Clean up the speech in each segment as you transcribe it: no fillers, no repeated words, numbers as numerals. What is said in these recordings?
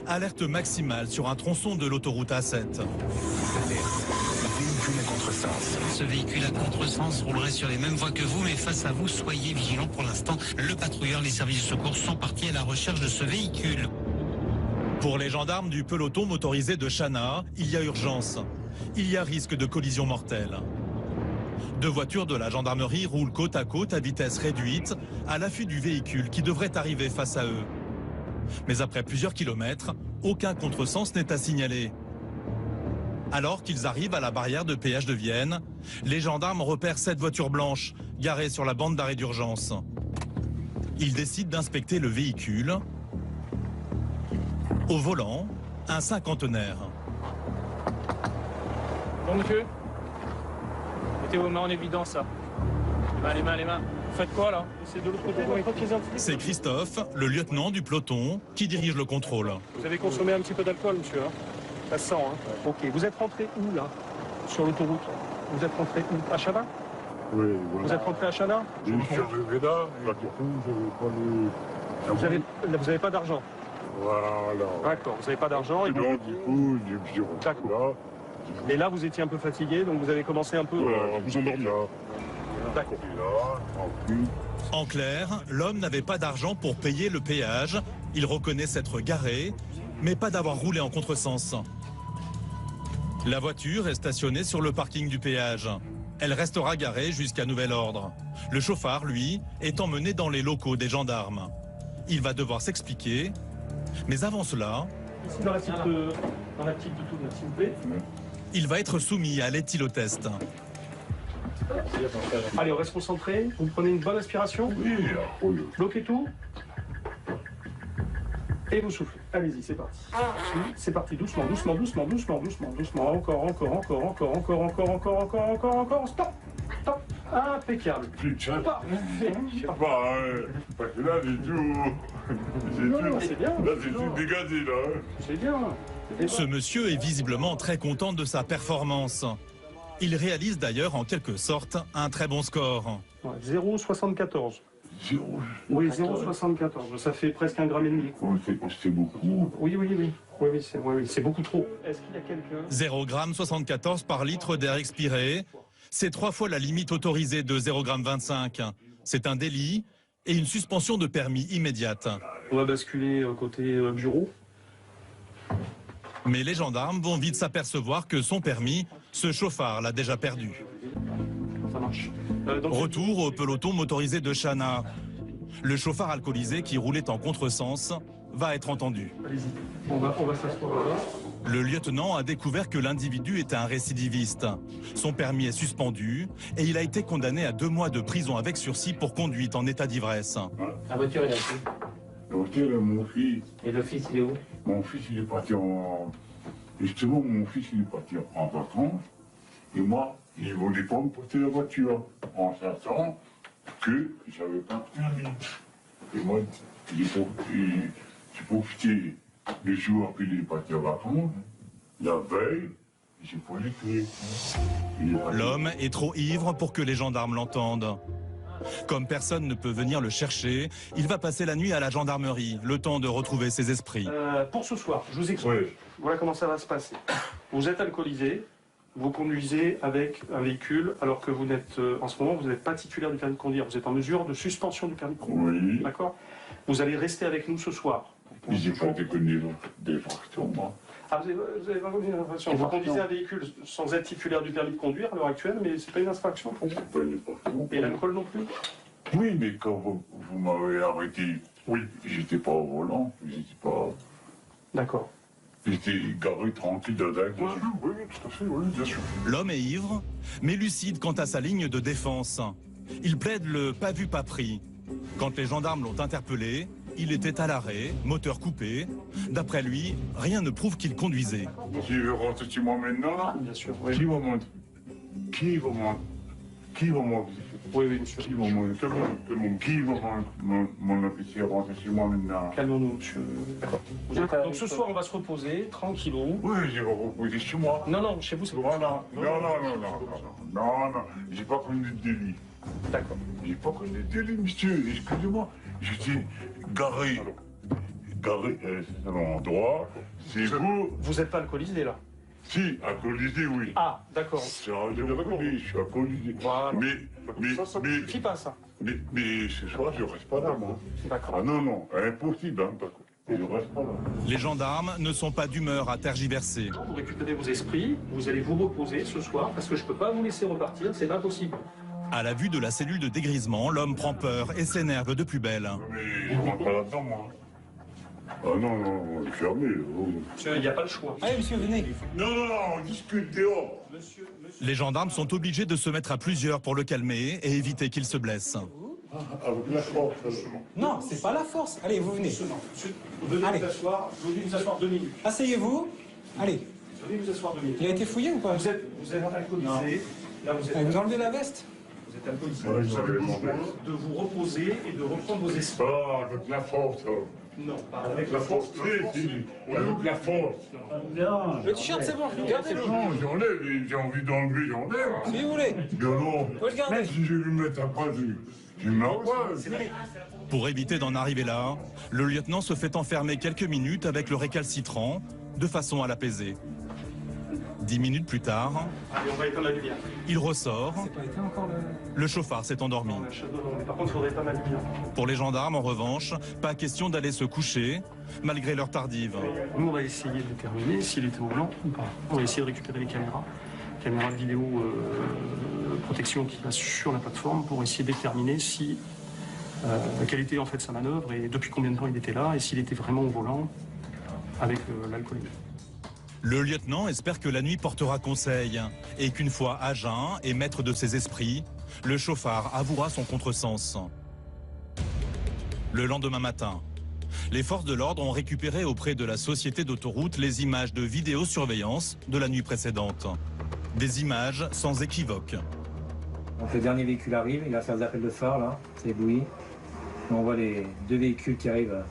Alerte maximale sur un tronçon de l'autoroute A7. Véhicule à contresens. Ce véhicule à contresens roulerait sur les mêmes voies que vous, mais face à vous, soyez vigilants pour l'instant. Le patrouilleur, les services de secours sont partis à la recherche de ce véhicule. Pour les gendarmes du peloton motorisé de Chana, il y a urgence. Il y a risque de collision mortelle. Deux voitures de la gendarmerie roulent côte à côte à vitesse réduite, à l'affût du véhicule qui devrait arriver face à eux. Mais après plusieurs kilomètres, aucun contresens n'est à signaler. Alors qu'ils arrivent à la barrière de péage de Vienne, les gendarmes repèrent 7 voitures blanches garées sur la bande d'arrêt d'urgence. Ils décident d'inspecter le véhicule. Au volant, un cinquantenaire. Bon monsieur, mettez vos mains en évidence ça. Les mains. Vous faites quoi là? C'est de l'autre côté de votre pièce d'identité. C'est Christophe, le lieutenant du peloton, qui dirige le contrôle. Vous avez consommé un petit peu d'alcool monsieur, hein? Ça se sent, hein? Ok, vous êtes rentré où là? Sur l'autoroute? Vous êtes rentré où? À Chana? Oui, voilà. Vous êtes rentré à Chana? Je suis arrivé là, et du coup, Vous n'avez pas d'argent? Voilà. D'accord, vous n'avez pas d'argent. Et donc, du coup, j'ai D'accord. Et là, vous étiez un peu fatigué, donc vous avez commencé un peu... vous endormir. D'accord. Là, tranquille. En clair, l'homme n'avait pas d'argent pour payer le péage. Il reconnaît s'être garé, mais pas d'avoir roulé en contresens. La voiture est stationnée sur le parking du péage. Elle restera garée jusqu'à nouvel ordre. Le chauffard, lui, est emmené dans les locaux des gendarmes. Il va devoir s'expliquer, mais avant cela, Ici, dans la petite de tout, s'il vous plaît. il va être soumis à l'éthylotest. Allez, on reste concentré. Vous prenez une bonne aspiration. Oui. Bloquez tout. Et vous soufflez. Allez-y, c'est parti. C'est parti, doucement. Encore. Stop. Impeccable. Putain. Parfait. Parce que là, j'ai tout. C'est bien. Là, j'ai tout dégagé, là. C'est bien. Ce monsieur est visiblement très content de sa performance. Il réalise d'ailleurs en quelque sorte un très bon score. 0,74. Oui, 0,74. Ça fait presque 1,5 g. C'est beaucoup. Oui, c'est beaucoup trop. Est-ce qu'il y a quelqu'un... 0,74 g par litre d'air expiré. C'est 3 fois la limite autorisée de 0,25 g. C'est un délit et une suspension de permis immédiate. On va basculer côté bureau. Mais les gendarmes vont vite s'apercevoir que son permis, ce chauffard l'a déjà perdu. Ça marche. Retour au peloton motorisé de Chana. Le chauffard alcoolisé qui roulait en contresens va être entendu. Allez-y, on va s'asseoir là. Le lieutenant a découvert que l'individu était un récidiviste. Son permis est suspendu et il a été condamné à 2 mois de prison avec sursis pour conduite en état d'ivresse. La voiture est là. La voiture, mon fils. Et le fils, il est où? Mon fils, il est parti en... Justement, mon fils, il est parti en vacances. Et moi, il ne voulait pas me porter la voiture. En sachant que j'avais pas de permis. Et moi, j'ai profité le jour qu'il est parti en vacances. La veille, j'ai pas les clés. L'homme est trop ivre pour que les gendarmes l'entendent. Comme personne ne peut venir le chercher, il va passer la nuit à la gendarmerie, le temps de retrouver ses esprits. Pour ce soir, je vous explique. Oui. Voilà comment ça va se passer. Vous êtes alcoolisé, vous conduisez avec un véhicule alors que vous n'êtes, en ce moment, vous n'êtes pas titulaire du permis de conduire. Vous êtes en mesure de suspension du permis de conduire. Oui. D'accord? Vous allez rester avec nous ce soir. J'ai pas déconné des fractions, moi. Ah, vous avez pas commis une infraction. Vous conduisez un véhicule sans être titulaire du permis de conduire à l'heure actuelle, mais c'est pas une infraction pour vous. C'est pas une infraction. Et l'alcool non plus? Oui, mais quand vous m'avez arrêté, oui, j'étais pas au volant, j'étais pas... D'accord. J'étais garé tranquille dans la voiture. Oui, tout à fait, oui, bien sûr. L'homme est ivre, mais lucide quant à sa ligne de défense. Il plaide le pas vu, pas pris. Quand les gendarmes l'ont interpellé, il était à l'arrêt, moteur coupé. D'après lui, rien ne prouve qu'il conduisait. Si je rentre chez moi maintenant, Bien sûr, oui. qui va monter? Qui va monter? Oui, monsieur. Qui va monter? Qui va mon officier rentrer chez moi maintenant? Calmons-nous, monsieur. Donc ce soir, on va se reposer, tranquillou. Oui, je vais reposer chez moi. Non, chez vous, c'est Voilà. Non, j'ai pas connu de délit. D'accord. J'ai pas connu de délit, monsieur. Excusez-moi. J'étais garé garé, c'est un endroit, c'est vous. Vous n'êtes pas alcoolisé là? Si, alcoolisé, oui. Ah, d'accord. C'est un de l'alcoolisé, je suis alcoolisé. Voilà. Ça mais, suffit pas ça. mais ce soir, je reste pas là, moi. D'accord. Ah non, impossible, hein, parce que je reste pas là. Les gendarmes ne sont pas d'humeur à tergiverser. Vous récupérez vos esprits, vous allez vous reposer ce soir parce que je peux pas vous laisser repartir, c'est pas possible. À la vue de la cellule de dégrisement, l'homme prend peur et s'énerve de plus belle. Mais je rentre pas là-dedans, moi. Ah non, fermé. Oh. Monsieur, il n'y a pas le choix. Allez, monsieur, venez. Non, on discute dehors. Les gendarmes sont obligés de se mettre à plusieurs pour le calmer et éviter qu'il se blesse. Avec la force. Non, c'est pas la force. Allez, vous venez. Venez Allez. vous asseoir 2 minutes. Asseyez-vous. Allez. Venez vous asseoir 2 minutes. Il a été fouillé ou pas? Vous êtes alcoolisé. Là, vous êtes, Allez, vous enlevez la veste. vous êtes alcoolisé. Ouais, Vous avez j'avais besoin de vous reposer et de reprendre vos esprits. Ah, avec la force. Non, pas Avec la force. Si, avec la force. Le t-shirt, c'est bon. Gardez-le. Non, j'enlève, j'ai envie d'enlever, j'enlève. Si vous voulez. Non, Faut le garder. si je vais le mettre après, je me l'envoie. Pour éviter d'en arriver là, le lieutenant se fait enfermer quelques minutes avec le récalcitrant, de façon à l'apaiser. 10 minutes plus tard, Allez, on va éteindre la lumière. il ressort, C'est pas été encore le chauffard s'est endormi. Non, la shadow, non, mais par contre, il faudrait pas la lumière. Pour les gendarmes, en revanche, pas question d'aller se coucher, malgré l'heure tardive. Nous, on va essayer de déterminer s'il était au blanc ou pas. On va essayer de récupérer les caméras de vidéo protection qui passe sur la plateforme pour essayer de déterminer si quelle était en fait sa manœuvre et depuis combien de temps il était là et s'il était vraiment au volant avec l'alcoolémie. Le lieutenant espère que la nuit portera conseil et qu'une fois à jeun et maître de ses esprits, le chauffard avouera son contresens. Le lendemain matin, les forces de l'ordre ont récupéré auprès de la société d'autoroute les images de vidéosurveillance de la nuit précédente. Des images sans équivoque. Donc le dernier véhicule arrive, il va faire des appels de phare là, c'est ébloui. Et on voit les 2 véhicules qui arrivent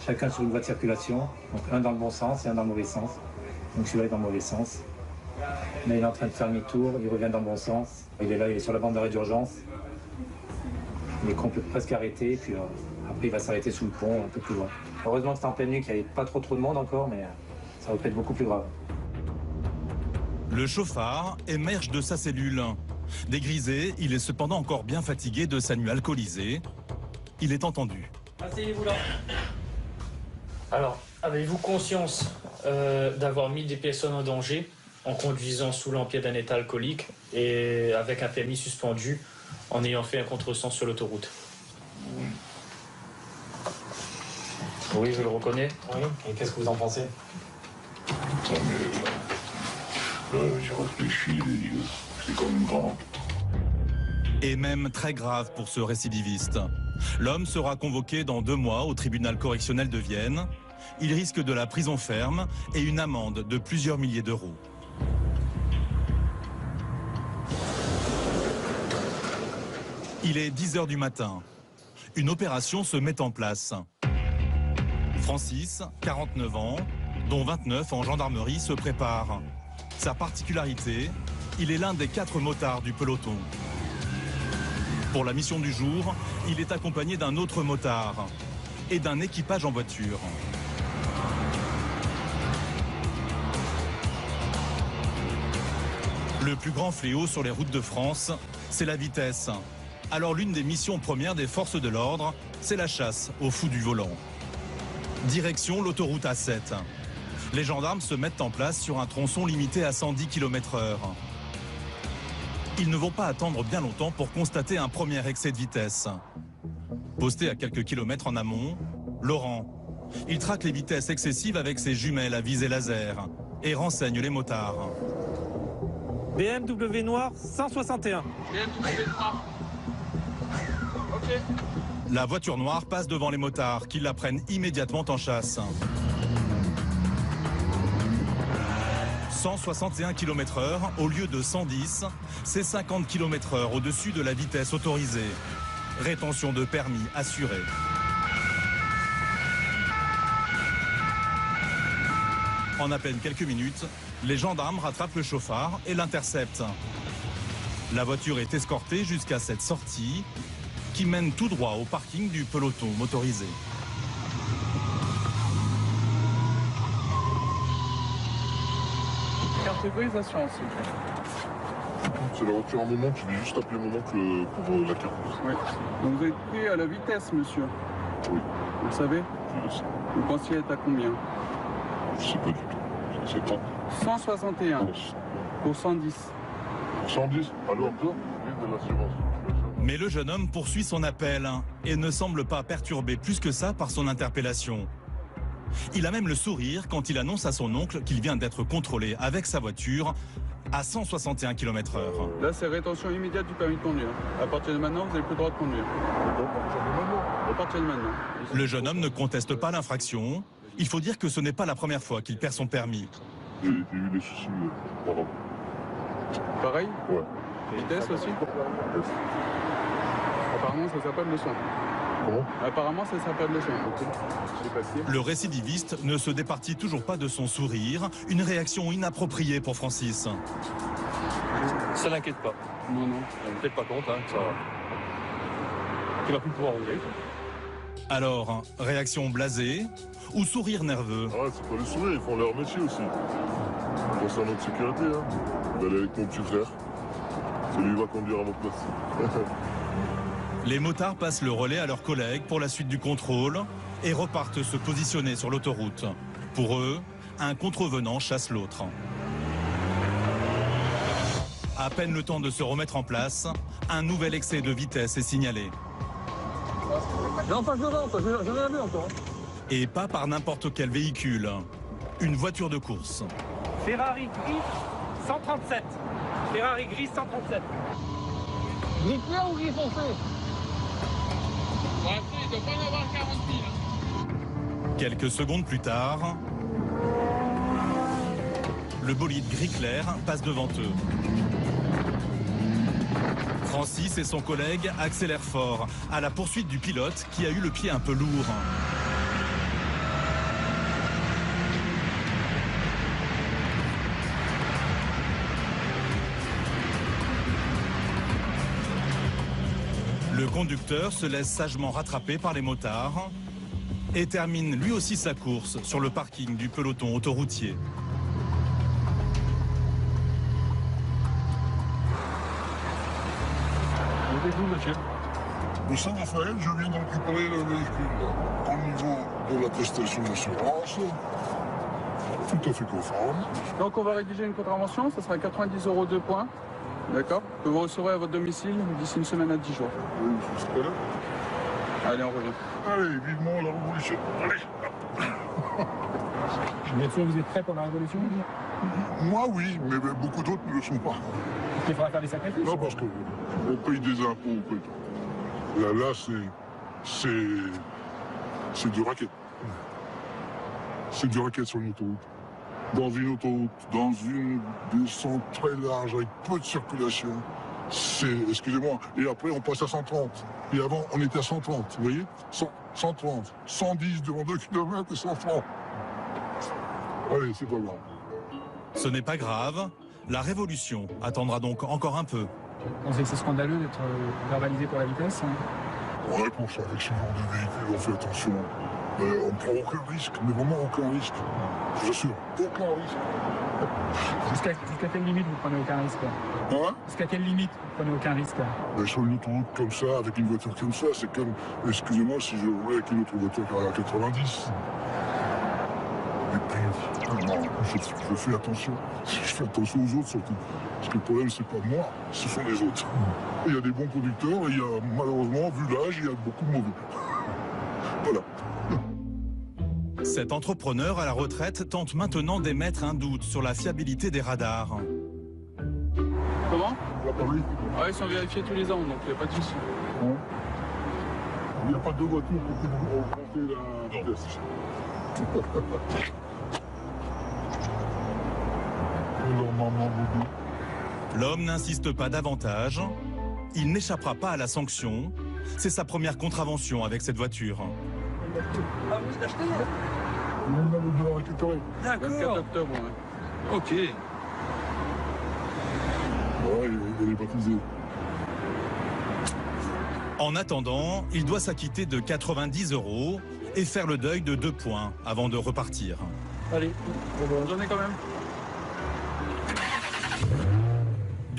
chacun sur une voie de circulation, donc un dans le bon sens et un dans le mauvais sens. Donc celui-là est dans le mauvais sens. Là il est en train de faire demi-tour, il revient dans le bon sens. Il est là, il est sur la bande d'arrêt d'urgence. Il est presque arrêté, puis après il va s'arrêter sous le pont un peu plus loin. Heureusement que c'était en pleine nuit, qu'il n'y avait pas trop de monde encore, mais ça aurait pu être beaucoup plus grave. Le chauffard émerge de sa cellule. Dégrisé, il est cependant encore bien fatigué de sa nuit alcoolisée. Il est entendu. Asseyez-vous là. Alors, avez-vous conscience d'avoir mis des personnes en danger en conduisant sous l'empire d'un état alcoolique et avec un permis suspendu en ayant fait un contresens sur l'autoroute? Oui, je le reconnais. Oui. Et qu'est-ce que vous en pensez? J'ai réfléchi, c'est comme grand. Et même très grave pour ce récidiviste. L'homme sera convoqué dans 2 mois au tribunal correctionnel de Vienne. Il risque de la prison ferme et une amende de plusieurs milliers d'euros. Il est 10 h du matin. Une opération se met en place. Francis, 49 ans, dont 29 en gendarmerie, se prépare. Sa particularité, il est l'un des 4 motards du peloton. Pour la mission du jour, il est accompagné d'un autre motard et d'un équipage en voiture. Le plus grand fléau sur les routes de France, c'est la vitesse. Alors l'une des missions premières des forces de l'ordre, c'est la chasse aux fous du volant. Direction l'autoroute A7. Les gendarmes se mettent en place sur un tronçon limité à 110 km/h. Ils ne vont pas attendre bien longtemps pour constater un premier excès de vitesse. Posté à quelques kilomètres en amont, Laurent. Il traque les vitesses excessives avec ses jumelles à visée laser et renseigne les motards. BMW noir 161. BMW noir. Ok. La voiture noire passe devant les motards qui la prennent immédiatement en chasse. 161 km/h au lieu de 110, c'est 50 km/h au-dessus de la vitesse autorisée. Rétention de permis assurée. En à peine quelques minutes, les gendarmes rattrapent le chauffard et l'interceptent. La voiture est escortée jusqu'à cette sortie qui mène tout droit au parking du peloton motorisé. sécurisation aussi. C'est la voiture à mon oncle, je vais juste appeler mon oncle pour la carte. Oui. Donc vous êtes pris à la vitesse, monsieur? Oui. Vous le savez? Je le sais. Vous pensiez être à combien? Je sais pas du tout. C'est pas. 161 pour 110. Pour 110, alors vive de l'assurance. Mais le jeune homme poursuit son appel et ne semble pas perturbé plus que ça par son interpellation. Il a même le sourire quand il annonce à son oncle qu'il vient d'être contrôlé avec sa voiture à 161 km/h. Là, c'est rétention immédiate du permis de conduire. À partir de maintenant, vous n'avez plus le droit de conduire. À partir de maintenant. Le jeune homme ne conteste pas l'infraction. Il faut dire que ce n'est pas la première fois qu'il perd son permis. J'ai eu des soucis pendant. Pareil? Ouais. Vitesse aussi? Apparemment, ça sert pas de leçon. Comment? Apparemment, ça sert pas de leçon. Le récidiviste ne se départit toujours pas de son sourire, une réaction inappropriée pour Francis. Ça l'inquiète pas. Non, non. Peut-être pas compte, hein, qu'il va plus pouvoir rouler. Alors, réaction blasée ou sourire nerveux? Ah ouais, c'est pas le sourire, ils font leur métier aussi. On pense à notre sécurité, hein. On va aller avec mon petit frère. Celui va conduire à notre place. Les motards passent le relais à leurs collègues pour la suite du contrôle et repartent se positionner sur l'autoroute. Pour eux, un contrevenant chasse l'autre. À peine le temps de se remettre en place, un nouvel excès de vitesse est signalé. Non, passe devant, je l'ai vu encore. Et pas par n'importe quel véhicule. Une voiture de course. Ferrari gris 137. Ferrari gris 137. Gris clair ou gris foncé? Il doit pas en avoir 40 000. Quelques secondes plus tard, le bolide gris clair passe devant eux. Francis et son collègue accélèrent fort à la poursuite du pilote qui a eu le pied un peu lourd. Le conducteur se laisse sagement rattraper par les motards et termine lui aussi sa course sur le parking du peloton autoroutier. Le Saint-Raphaël, je viens de récupérer le véhicule. Au niveau de l'attestation d'assurance, tout à fait conforme. Donc on va rédiger une contravention, ça sera 90 € 2 points. D'accord? Que vous recevrez à votre domicile d'ici une semaine à 10 jours. Oui, je serai là. Allez, on revient. Allez, vivement la révolution. Allez. Bien sûr, vous êtes prêts pour la révolution? Moi, oui, mais beaucoup d'autres ne le sont pas. Il faudra faire des sacrifices. Non, parce qu'on paye des impôts, on paye tout. Là, c'est du racket. C'est du racket sur une autoroute. Dans une autoroute, dans une descente très large, avec peu de circulation, excusez-moi, et après on passe à 130. Et avant, on était à 130, vous voyez? 130, 110 devant 2 km et 130. Allez, c'est pas grave. Ce n'est pas grave, la révolution attendra donc encore un peu. On sait que c'est scandaleux d'être verbalisé pour la vitesse. Ouais, pour ça, avec ce genre de véhicule, on fait attention. On ne prend aucun risque, mais vraiment aucun risque. Je vous assure, aucun risque. Jusqu'à quelle limite vous prenez aucun risque? Hein? Jusqu'à quelle limite vous prenez aucun risque? Sur une autoroute comme ça, avec une voiture comme ça, c'est comme, excusez-moi, si je roulais avec une autre voiture qui à 90. Et puis, non, je fais attention. Je fais attention aux autres surtout. Parce que le problème, c'est pas moi, ce sont les autres. Il y a des bons conducteurs et il y a, malheureusement, vu l'âge, il y a beaucoup de mauvais. Voilà. Cet entrepreneur à la retraite tente maintenant d'émettre un doute sur la fiabilité des radars. Comment? À Paris, Ah, ils sont vérifiés tous les ans, donc il n'y a pas de souci. il n'y a pas de voiture pour augmenter la vitesse. Alors, maman, bébé. L'homme n'insiste pas davantage. Il n'échappera pas à la sanction. C'est sa première contravention avec cette voiture. Ah, vous l'achetez? On a le récupérer. 24 octobre, ouais. Ok. Ouais, il est baptisé. En attendant, il doit s'acquitter de 90 € et faire le deuil de 2 points avant de repartir. Allez, bonne journée quand même.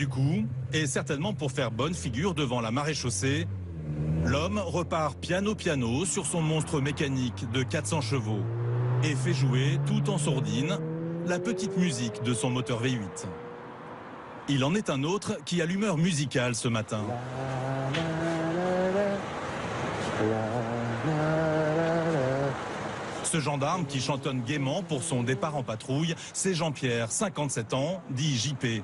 Du coup, et certainement pour faire bonne figure devant la maréchaussée, l'homme repart piano sur son monstre mécanique de 400 chevaux et fait jouer, tout en sourdine, la petite musique de son moteur V8. Il en est un autre qui a l'humeur musicale ce matin. Ce gendarme qui chantonne gaiement pour son départ en patrouille, c'est Jean-Pierre, 57 ans, dit JP.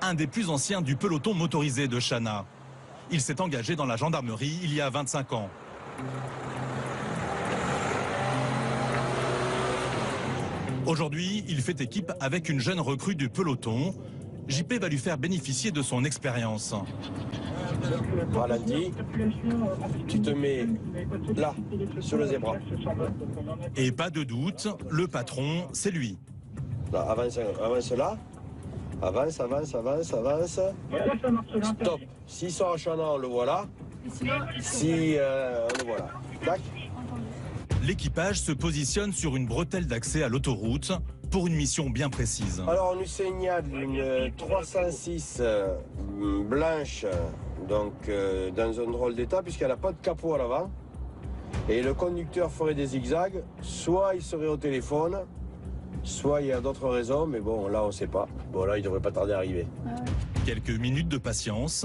Un des plus anciens du peloton motorisé de Chana. Il s'est engagé dans la gendarmerie il y a 25 ans. Aujourd'hui, il fait équipe avec une jeune recrue du peloton. JP va lui faire bénéficier de son expérience. Ralenti, tu te mets là, sur le zébra. Et pas de doute, le patron, c'est lui. Là, avance là. Avance. Stop. S'il sort à Chana, on le voit là. Si on le voit là. Tac. L'équipage se positionne sur une bretelle d'accès à l'autoroute pour une mission bien précise. Alors on nous signale une 306 blanche, donc dans un drôle d'état, puisqu'elle n'a pas de capot à l'avant. Et le conducteur ferait des zigzags, soit il serait au téléphone, soit il y a d'autres raisons, mais bon, là on ne sait pas. Bon, là il devrait pas tarder à arriver. Quelques minutes de patience.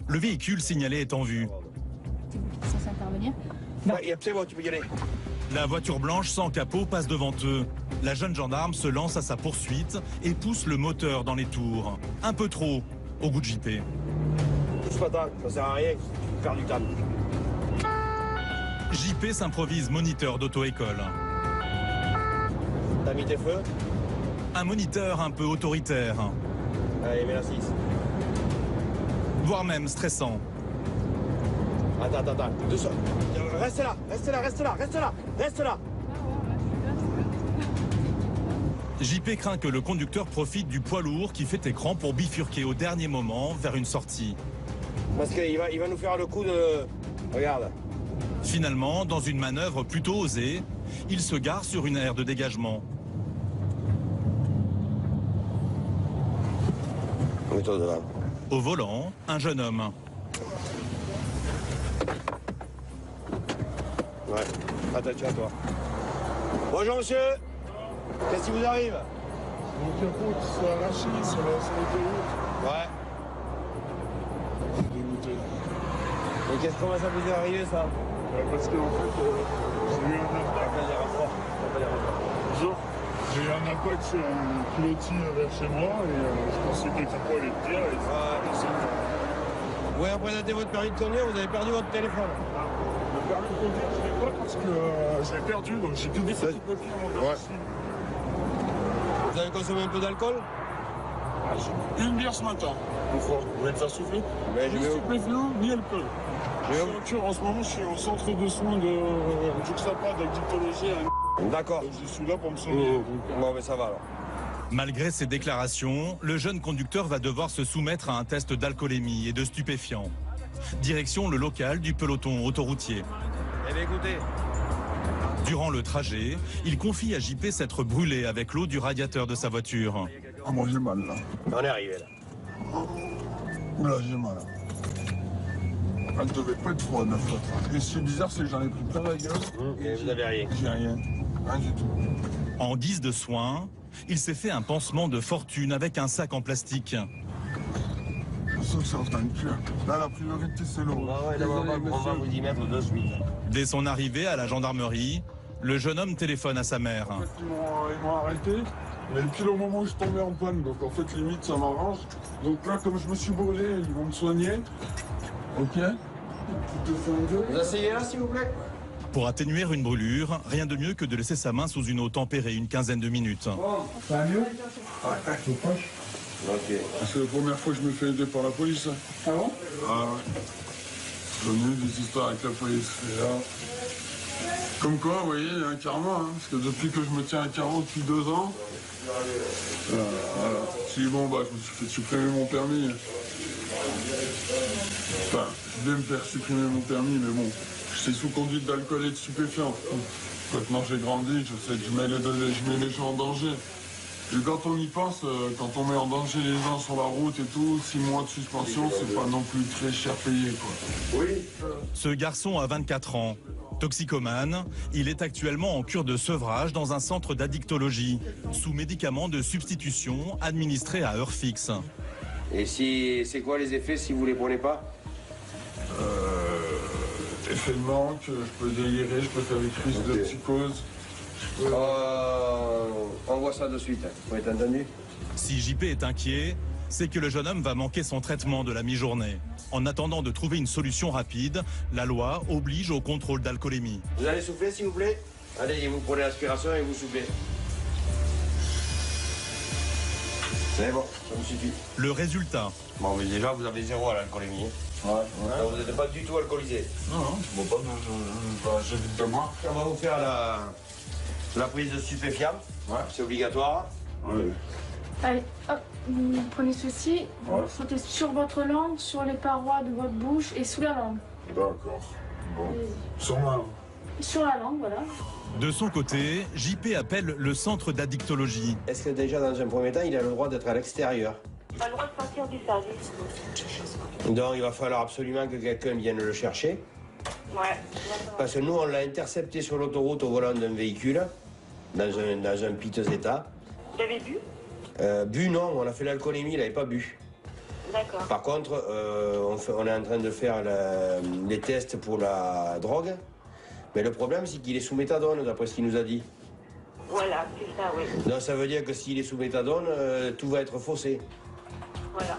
Le véhicule signalé est en vue. C'est censé intervenir. C'est bon, tu peux y aller. La voiture blanche sans capot passe devant eux. La jeune gendarme se lance à sa poursuite et pousse le moteur dans les tours. Un peu trop, au goût de JP. Pousse pas tant, ça sert à rien, tu perds du temps. JP s'improvise moniteur d'auto-école. T'as mis tes feux? Un moniteur un peu autoritaire. Allez, mets la 6. Voire même stressant. Attends. Doucement. Reste là. JP craint que le conducteur profite du poids lourd qui fait écran pour bifurquer au dernier moment vers une sortie. Parce qu'il va nous faire le coup de... Regarde. Finalement, dans une manœuvre plutôt osée, il se gare sur une aire de dégagement. Mets-toi devant. Au volant, un jeune homme. Ouais, attention à toi. Bonjour monsieur. Qu'est-ce qui vous arrive? Mon capot qui s'est arraché sur l'autoroute. Ouais. Dégoûté. Et comment ça vous est arrivé ça? Parce qu'en fait, j'ai eu un impact. Bonjour. J'ai eu un impact sur un pilotis vers chez moi et je pensais que le capot allait te dire. Vous pouvez représenter votre permis de conduire, vous avez perdu votre téléphone. Le permis de conduire, je l'ai pas parce que je l'ai perdu, donc j'ai que des photocopies en domicile. Vous avez consommé un peu d'alcool? J'ai une bière ce matin. Pourquoi? Vous voulez me faire souffler? Ni stupéfiant, ni alcool. En ce moment, je suis au centre de soins de Juxtapad avec dictologie. D'accord. Je suis là pour me soigner. Bon, mais ça va alors. Malgré ces déclarations, le jeune conducteur va devoir se soumettre à un test d'alcoolémie et de stupéfiants. Direction le local du peloton autoroutier. Eh bien, écoutez. Durant le trajet, il confie à JP s'être brûlé avec l'eau du radiateur de sa voiture. Ah, moi j'ai mal là. On est arrivé là. Là j'ai mal. Elle devait pas être froide la flotte. Et ce qui est bizarre, c'est que j'en ai pris plein la gueule. Et vous avez rien? J'ai rien. Rien du tout. En guise de soin, il s'est fait un pansement de fortune avec un sac en plastique. Je sens que c'est en train de cuire. Là, la priorité, c'est l'eau. Ah ouais, on va vous y mettre de suite. Dès son arrivée à la gendarmerie, le jeune homme téléphone à sa mère. En fait, ils m'ont arrêté. Et puis au moment où je tombais en panne, donc en fait, limite, ça m'arrange. Donc là, comme je me suis brûlé, ils vont me soigner. Ok. Vous asseyez là, s'il vous plaît. Pour atténuer une brûlure, rien de mieux que de laisser sa main sous une eau tempérée une quinzaine de minutes. Ça va mieux? Ouais, c'est proche. Ok. C'est la première fois que je me fais aider par la police. Ah bon? Ah ouais. J'en ai eu des histoires avec la police. Et là... Comme quoi, vous voyez, il y a un karma. Hein, parce que depuis que je me tiens à carreau depuis 2 ans, voilà. Si bon, bah, je me suis fait supprimer mon permis. Enfin, je vais me faire supprimer mon permis, mais bon, c'est sous conduite d'alcool et de stupéfiants. Maintenant j'ai grandi, je sais que je mets les gens en danger. Et quand on y pense, quand on met en danger les gens sur la route et tout, 6 mois de suspension, c'est pas non plus très cher payé, quoi. Oui. Ce garçon a 24 ans. Toxicomane, il est actuellement en cure de sevrage dans un centre d'addictologie, sous médicaments de substitution administrés à heure fixe. Et c'est quoi les effets si vous les prenez pas? Effet de manque, je peux délirer, je peux faire des crises de psychose. On voit ça de suite, vous êtes entendu? Si JP est inquiet, c'est que le jeune homme va manquer son traitement de la mi-journée. En attendant de trouver une solution rapide, la loi oblige au contrôle d'alcoolémie. Vous allez souffler s'il vous plaît? Allez, vous prenez l'aspiration et vous soufflez. C'est bon, ça me suffit. Le résultat. Bon, mais déjà, vous avez 0 à l'alcoolémie. Ouais. Hein, vous n'êtes pas du tout alcoolisé. Non, bon, j'évite de moi. On va vous faire la prise de stupéfiants. Ouais. C'est obligatoire. Ouais. Allez, hop, vous prenez ceci, vous sautez sur votre langue, sur les parois de votre bouche et sous la langue. D'accord. Bon. Sur ma langue. Sur la langue, voilà. De son côté, JP appelle le centre d'addictologie. Est-ce que déjà, dans un premier temps, il a le droit d'être à l'extérieur? Pas le droit de sortir du service. Donc, il va falloir absolument que quelqu'un vienne le chercher. Ouais. Parce que nous, on l'a intercepté sur l'autoroute au volant d'un véhicule, dans un piteux état. Vous avez bu? Bu, non, on a fait l'alcoolémie, il n'avait pas bu. D'accord. Par contre, on est en train de faire les tests pour la drogue. Mais le problème, c'est qu'il est sous méthadone, d'après ce qu'il nous a dit. Voilà, c'est ça, oui. Donc ça veut dire que s'il est sous méthadone, tout va être faussé. Voilà.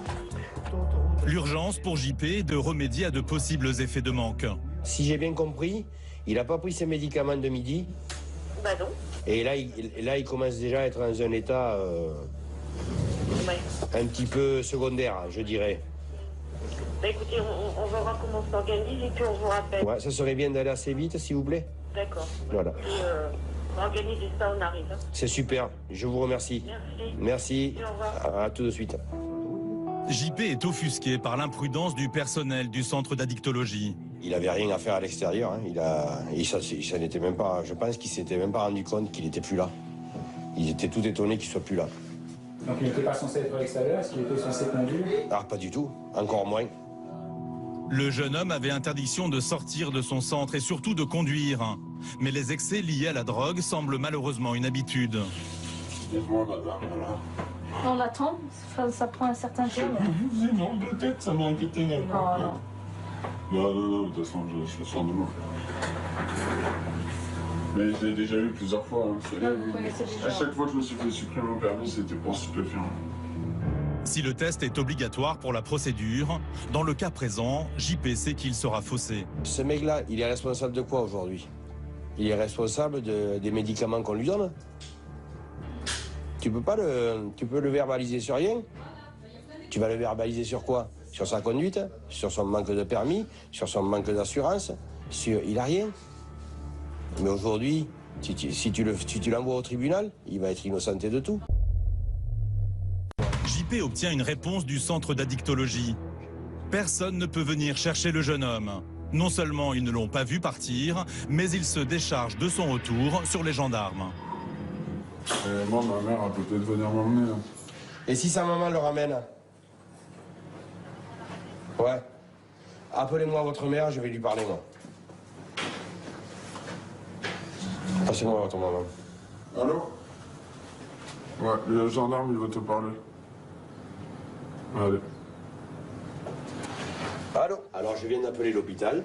L'urgence pour JP est de remédier à de possibles effets de manque. Si j'ai bien compris, il n'a pas pris ses médicaments de midi. Bah non. Et là, il commence déjà à être dans un état un petit peu secondaire, je dirais. Bah écoutez, on va voir comment on s'organise et puis on vous rappelle. Ouais, ça serait bien d'aller assez vite, s'il vous plaît. D'accord. Voilà. On organise ça, on arrive. Hein. C'est super, je vous remercie. Merci. Merci. Au revoir. À tout de suite. JP est offusqué par l'imprudence du personnel du centre d'addictologie. Il avait rien à faire à l'extérieur. Hein. Ça n'était même pas. Je pense qu'il s'était même pas rendu compte qu'il était plus là. Ils étaient tout étonnés qu'il soit plus là. Donc il n'était pas censé être à l'extérieur, est-ce qu'il était censé conduire? Ah, pas du tout. Encore moins. Le jeune homme avait interdiction de sortir de son centre et surtout de conduire. Mais les excès liés à la drogue semblent malheureusement une habitude. Dites-moi, madame, voilà. On attend, ça prend un certain temps. Non, peut-être, ça m'a inquiété. Non, de toute façon, je le sens de moi. Mais je l'ai déjà eu plusieurs fois. Hein. À chaque fois que je me suis fait supprimer mon permis, c'était pour stupéfiant. Si le test est obligatoire pour la procédure, dans le cas présent, JP sait qu'il sera faussé. Ce mec-là, il est responsable de quoi aujourd'hui? Il est responsable des médicaments qu'on lui donne? Tu peux le verbaliser sur rien? Tu vas le verbaliser sur quoi? Sur sa conduite? Sur son manque de permis? Sur son manque d'assurance? Il a rien. Mais aujourd'hui, si tu l'envoies au tribunal, il va être innocenté de tout. JP obtient une réponse du centre d'addictologie. Personne ne peut venir chercher le jeune homme. Non seulement ils ne l'ont pas vu partir, mais il se décharge de son retour sur les gendarmes. Moi, ma mère a peut-être venir m'emmener. Hein. Et si sa maman le ramène? Ouais. Appelez-moi votre mère, je vais lui parler, moi. Passez-moi votre maman. Allô? Ouais, le gendarme, il veut te parler. Allez. Allô? Alors, je viens d'appeler l'hôpital.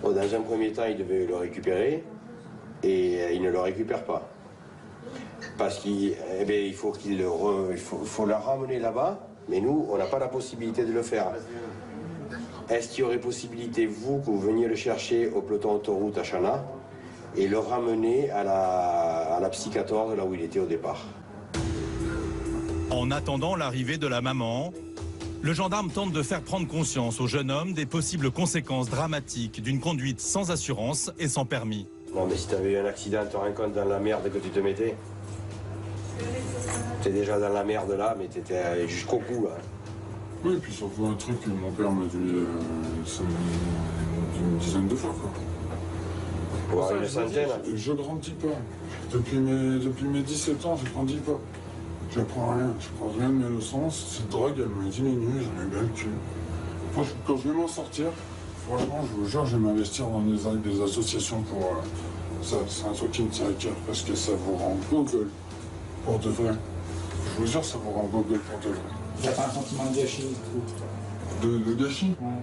Bon, dans un premier temps, il devait le récupérer. Et il ne le récupère pas. Parce qu'il faut faut la ramener là-bas. Mais nous, on n'a pas la possibilité de le faire. Est-ce qu'il y aurait possibilité, vous, que vous veniez le chercher au peloton autoroute à Chana et le ramener à la Psy 14, là où il était au départ? En attendant l'arrivée de la maman, le gendarme tente de faire prendre conscience au jeune homme des possibles conséquences dramatiques d'une conduite sans assurance et sans permis. Non, mais si tu avais eu un accident, tu te rends compte dans la merde que tu te mettais? T'es déjà dans la merde là, mais t'étais jusqu'au cou là. Oui, et puis surtout un truc que mon père m'a dit une dizaine de fois, quoi. Ouais, une je vous dis, centaine. je grandis pas. Depuis mes 17 ans, je grandis pas. J'apprends rien. Je prends rien de mes leçons. Cette drogue, elle me diminue, j'en ai bien le cul. Franchement, quand je vais m'en sortir, franchement, je vous jure, je vais m'investir dans des associations pour ça. C'est un truc qui me tient à cœur parce que ça vous rend gogol pour de vrai. Je vous jure, ça vous rend gogol pour de vrai. Il n'y a pas un sentiment de gâchis, de gâchis? Ouais.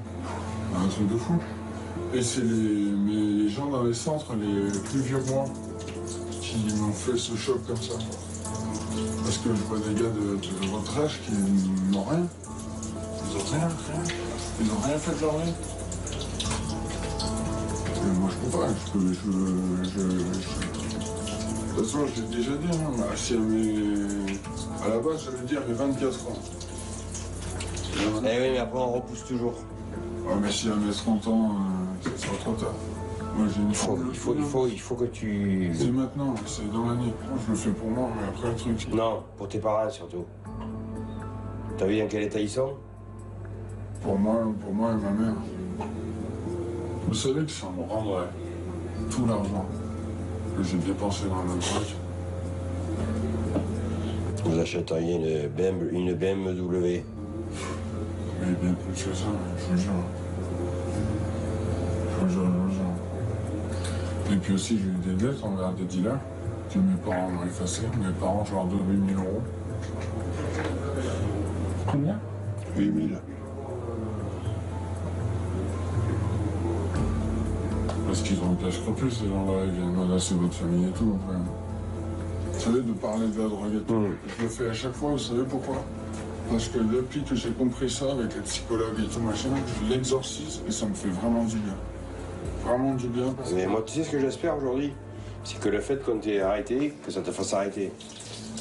Un truc de fou. Et c'est les gens dans les centres, les plus vieux que moi, qui m'ont fait ce choc comme ça. Parce que je vois des gars de votre âge qui n'ont rien. Ils n'ont rien. Ils n'ont rien fait de leur vie. Et moi, je peux pas. De toute façon, je l'ai déjà dit. Hein, à la base, j'allais dire mes 24 ans. Eh oui, mais après, on repousse toujours. Ouais, mais si à mes 30 ans, ça sera trop tard. Moi, j'ai une il faut que tu... C'est maintenant, c'est dans l'année. Moi, je le fais pour moi, mais après le truc... Non, pour tes parents surtout. T'as vu dans quel état ils sont? Pour moi et ma mère. Vous savez que ça me rendrait tout l'argent que j'ai dépensé dans le truc. Vous achèteriez une BMW. Mais bien plus que ça, je vous jure. Je vous jure. Et puis aussi, j'ai eu des dettes envers des dealers que mes parents m'ont effacé. Mes parents, je leur dois 8 000 euros. Combien? 8 000. Parce qu'ils ont le cash plus, ces gens-là, ils viennent menacer votre famille et tout. Enfin. Vous savez, de parler de la drogue et tout, je le fais à chaque fois, vous savez pourquoi? Parce que depuis que j'ai compris ça avec les psychologues et tout machin, je l'exorcise et ça me fait vraiment du bien. Vraiment du bien. Mais moi, tu sais ce que j'espère aujourd'hui? C'est que le fait qu'on t'ait arrêté, que ça te fasse arrêter.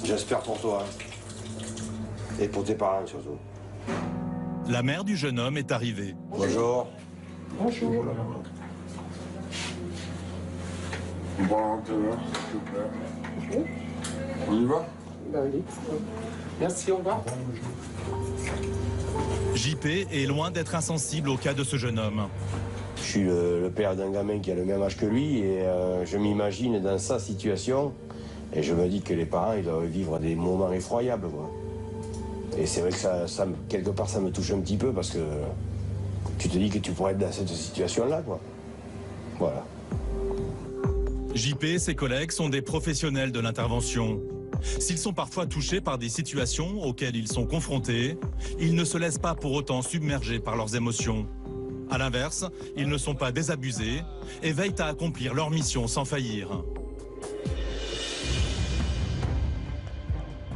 J'espère pour toi. Et pour tes parents surtout. La mère du jeune homme est arrivée. Bonjour. Bonjour. Bon, tout à l'heure, s'il te plaît. On y va? Merci, au revoir. JP est loin d'être insensible au cas de ce jeune homme. Je suis le père d'un gamin qui a le même âge que lui et je m'imagine dans sa situation et je me dis que les parents ils doivent vivre des moments effroyables, quoi. Et c'est vrai que ça, quelque part ça me touche un petit peu parce que tu te dis que tu pourrais être dans cette situation-là, quoi. Voilà. JP et ses collègues sont des professionnels de l'intervention. S'ils sont parfois touchés par des situations auxquelles ils sont confrontés, ils ne se laissent pas pour autant submerger par leurs émotions. À l'inverse, ils ne sont pas désabusés et veillent à accomplir leur mission sans faillir.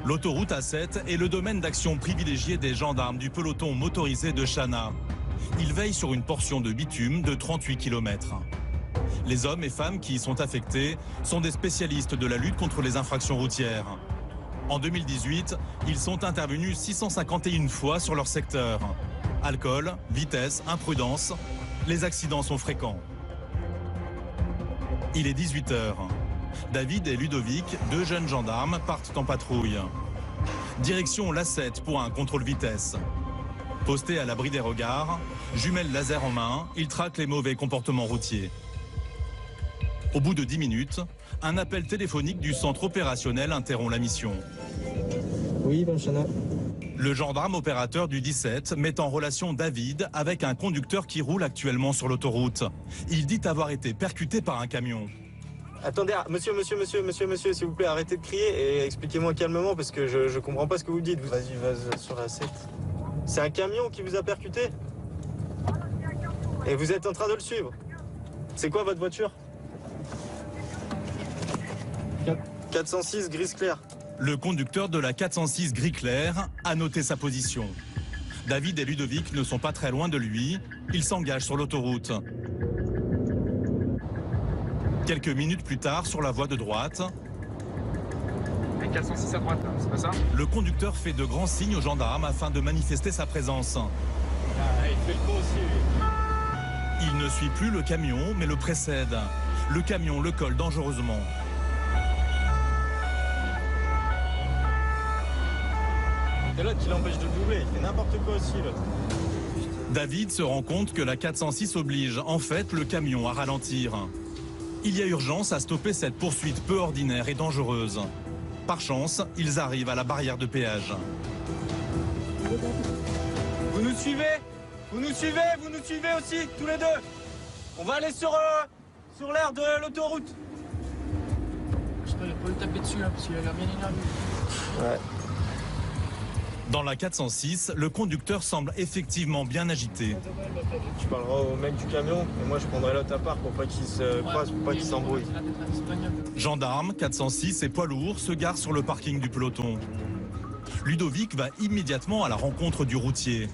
L'autoroute A7 est le domaine d'action privilégié des gendarmes du peloton motorisé de Chana. Ils veillent sur une portion de bitume de 38 km. Les hommes et femmes qui y sont affectés sont des spécialistes de la lutte contre les infractions routières. En 2018, ils sont intervenus 651 fois sur leur secteur. Alcool, vitesse, imprudence, les accidents sont fréquents. Il est 18h. David et Ludovic, deux jeunes gendarmes, partent en patrouille. Direction l'A7 pour un contrôle vitesse. Postés à l'abri des regards, jumelles laser en main, ils traquent les mauvais comportements routiers. Au bout de 10 minutes, un appel téléphonique du centre opérationnel interrompt la mission. Oui, Benchana. Le gendarme opérateur du 17 met en relation David avec un conducteur qui roule actuellement sur l'autoroute. Il dit avoir été percuté par un camion. Attendez, monsieur, s'il vous plaît, arrêtez de crier et expliquez-moi calmement parce que je comprends pas ce que vous dites. Vas-y, vas sur la 7. C'est un camion qui vous a percuté? Et vous êtes en train de le suivre? C'est quoi votre voiture? 406 grise claire. Le conducteur de la 406 gris clair a noté sa position. David et Ludovic ne sont pas très loin de lui. Ils s'engagent sur l'autoroute. Quelques minutes plus tard, sur la voie de droite, 406 à droite, c'est pas ça? le conducteur fait de grands signes aux gendarmes afin de manifester sa présence. Il fait le con aussi, lui. Il ne suit plus le camion, mais le précède. Le camion le colle dangereusement. Et l'autre qui l'empêche de doubler, il fait n'importe quoi aussi, l'autre. David se rend compte que la 406 oblige en fait le camion à ralentir. Il y a urgence à stopper cette poursuite peu ordinaire et dangereuse. Par chance, ils arrivent à la barrière de péage. Vous nous suivez? Vous nous suivez? Vous nous suivez aussi, tous les deux? On va aller sur l'aire de l'autoroute. Je peux pas le taper dessus, là, parce qu'il a l'air bien énervé. Ouais. Dans la 406, le conducteur semble effectivement bien agité. Tu parleras au mec du camion et moi je prendrai l'autre à part pour pas qu'il se croise, pour pas qu'il s'embrouille. Gendarmes, 406 et poids lourds se garent sur le parking du peloton. Ludovic va immédiatement à la rencontre du routier.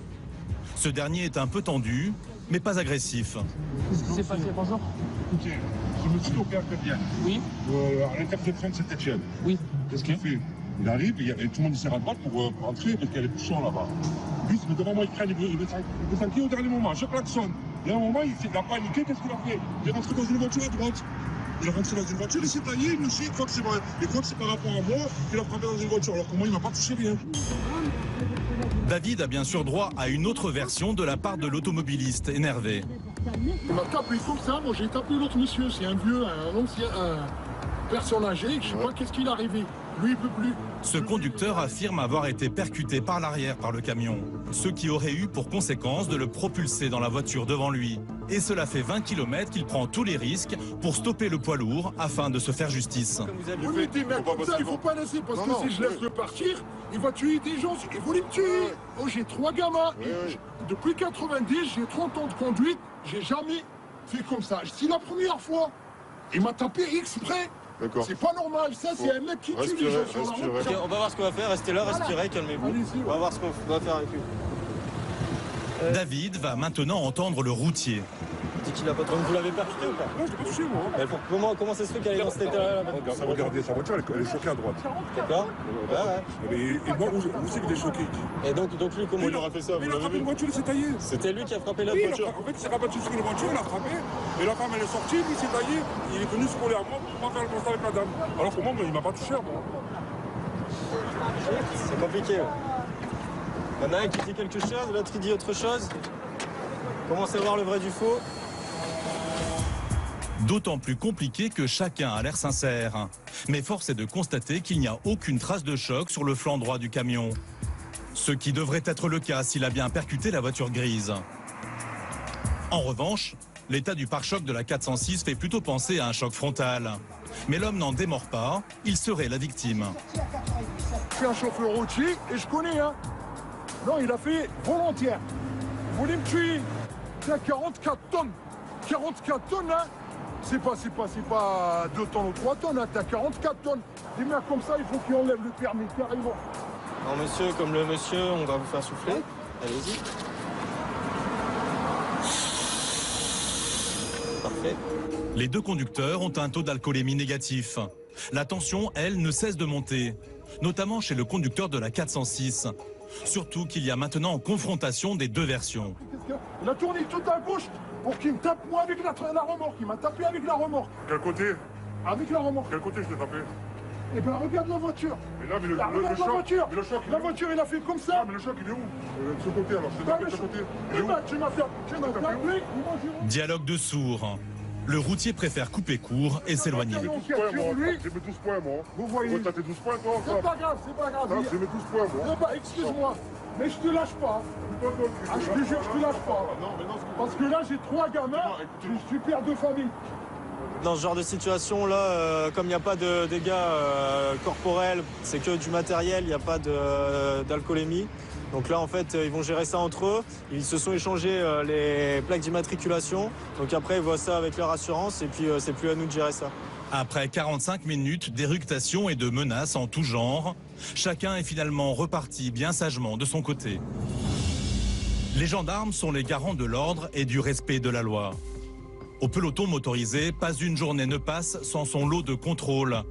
Ce dernier est un peu tendu, mais pas agressif. Qu'est-ce qui s'est passé, bonjour? Écoutez, je me suis opéré bien. Oui. À l'intersection de Saint-Etienne. Oui. Qu'est-ce qu'il fait? Il arrive, tout le monde sert à droite pour entrer parce qu'il y a les bouchons là-bas. Lui, c'est devant moi, il traîne, il veut s'enquiller au dernier moment. Je klaxonne. Et à un moment, il a paniqué, qu'est-ce qu'il a fait? Il est rentré dans une voiture à droite. Il est rentré dans une voiture, il s'est taillé, il me suit, il croit que c'est vrai. Il croit que c'est par rapport à moi qu'il a frappé dans une voiture. Alors que moi, il m'a pas touché rien. David a bien sûr droit à une autre version de la part de l'automobiliste énervé. Il m'a tapé comme ça, moi j'ai tapé l'autre monsieur. C'est un vieux, un ancien, un personne âgée, je sais pas qu'est-ce qu'il est arrivé. Lui, il peut plus. Ce conducteur affirme avoir été percuté par l'arrière par le camion, ce qui aurait eu pour conséquence de le propulser dans la voiture devant lui. Et cela fait 20 km qu'il prend tous les risques pour stopper le poids lourd afin de se faire justice. Vous lui dites, mais comme ça, il faut pas laisser, parce que si je laisse le partir, il va tuer des gens, il faut les tuer. Oh, j'ai 3 gamins. Depuis 90, j'ai 30 ans de conduite, j'ai jamais fait comme ça. C'est la première fois. Il m'a tapé exprès. C'est pas normal, ça c'est un mec qui tue les gens sur la route. Okay, on va voir ce qu'on va faire, restez là, respirez, calmez-vous. On va voir ce qu'on va faire avec lui. David va maintenant entendre le routier. Dit qu'il a pas de... Vous l'avez percuté ou pas? Non, je l'ai pas touché moi. Comment ça se fait qu'elle est dans cet état-là? Regardez, sa voiture, elle est choquée à droite. D'accord. Et moi, où c'est qu'il est choqué? Et donc lui, comment il aura fait ça? Il a frappé une voiture, il s'est taillé. C'était lui qui a frappé la voiture? En fait, il s'est rabattu sur une voiture, il a frappé. Et la femme, elle est sortie, lui, il s'est taillé. Il est venu se coller à moi pour pas faire le constat avec la dame. Alors que moi, il m'a pas touché à moi. C'est compliqué. Il y en a un qui dit quelque chose, l'autre qui dit autre chose. Commence à voir le vrai du faux. D'autant plus compliqué que chacun a l'air sincère. Mais force est de constater qu'il n'y a aucune trace de choc sur le flanc droit du camion. Ce qui devrait être le cas s'il a bien percuté la voiture grise. En revanche, l'état du pare-choc de la 406 fait plutôt penser à un choc frontal. Mais l'homme n'en démord pas, il serait la victime. Je suis un chauffeur routier et je connais, hein. Non, il a fait volontaire. Vous voulez me tuer? C'est 44 tonnes. 44 tonnes, hein. C'est pas 2 tonnes ou 3 tonnes, hein. T'as 44 tonnes. Des mecs comme ça, il faut qu'ils enlèvent le permis, carrément. Non, monsieur, comme le monsieur, on va vous faire souffler. Allez-y. Parfait. Les deux conducteurs ont un taux d'alcoolémie négatif. La tension, elle, ne cesse de monter, notamment chez le conducteur de la 406. Surtout qu'il y a maintenant confrontation des deux versions. Il a tourné tout à gauche pour qu'il me tape moi avec la remorque. Il m'a tapé avec la remorque. Quel côté? Avec la remorque. Quel côté je t'ai tapé? Eh ben regarde la voiture. Mais là, mais le choc, la voiture, il a fait comme ça. Ah, mais le choc, il est où? De ce côté alors, je t'ai tapé de ce côté. Il est où? Tu m'as tapé. Dialogue de sourds. Le routier préfère couper court et s'éloigner. J'ai mis 12 points, moi. Vous voyez. T'as tes 12 points, toi? C'est pas grave, c'est pas grave. J'ai mis 12 points, moi. Excuse-moi, mais je te lâche pas. Ah, je te jure, je te lâche pas. Parce que là, j'ai 3 gamins, je suis père de famille. Dans ce genre de situation là, comme il n'y a pas de dégâts corporels, c'est que du matériel, il n'y a pas d'alcoolémie. Donc là en fait ils vont gérer ça entre eux, ils se sont échangés les plaques d'immatriculation, donc après ils voient ça avec leur assurance et puis c'est plus à nous de gérer ça. Après 45 minutes d'éructation et de menaces en tout genre, chacun est finalement reparti bien sagement de son côté. Les gendarmes sont les garants de l'ordre et du respect de la loi. Au peloton motorisé, pas une journée ne passe sans son lot de contrôles.